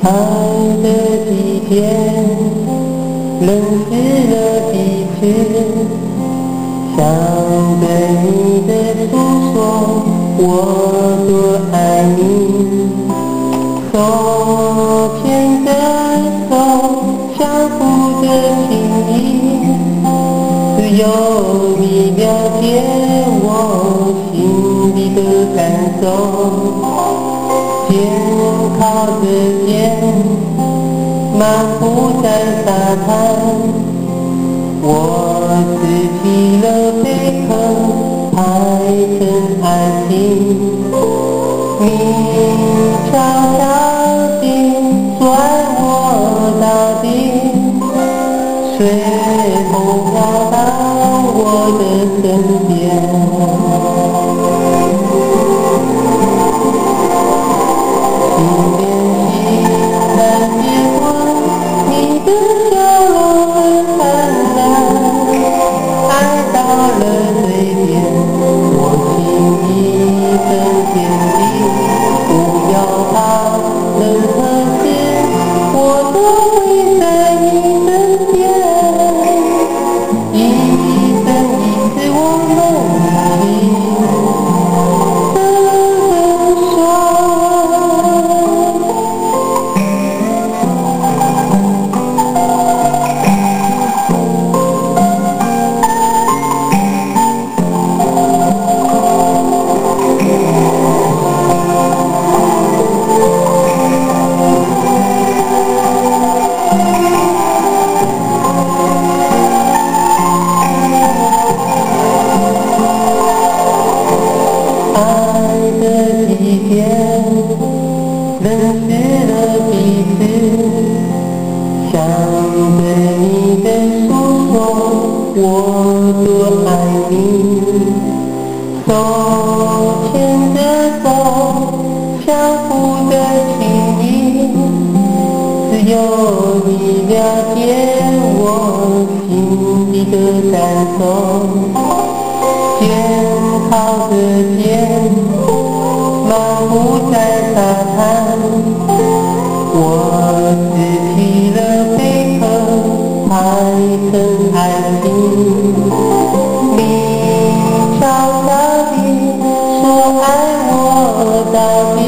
爱的季节，冷湿了彼此，想对你的诉说，我多爱你。手牵着手，相互的情谊，只有你了解我心里的感受。肩靠着肩，漫步在沙滩，我拾起了贝壳，拍成爱情。你悄悄地说爱我到底，随风飘到我的身边。认识了彼此，想对你的诉说，我多爱你。手牵着手，相互的情谊，只有你了解我心里的感受。肩靠着肩，漫步在沙滩，我拾起了贝壳，拍成爱情。你悄悄地说爱我到底，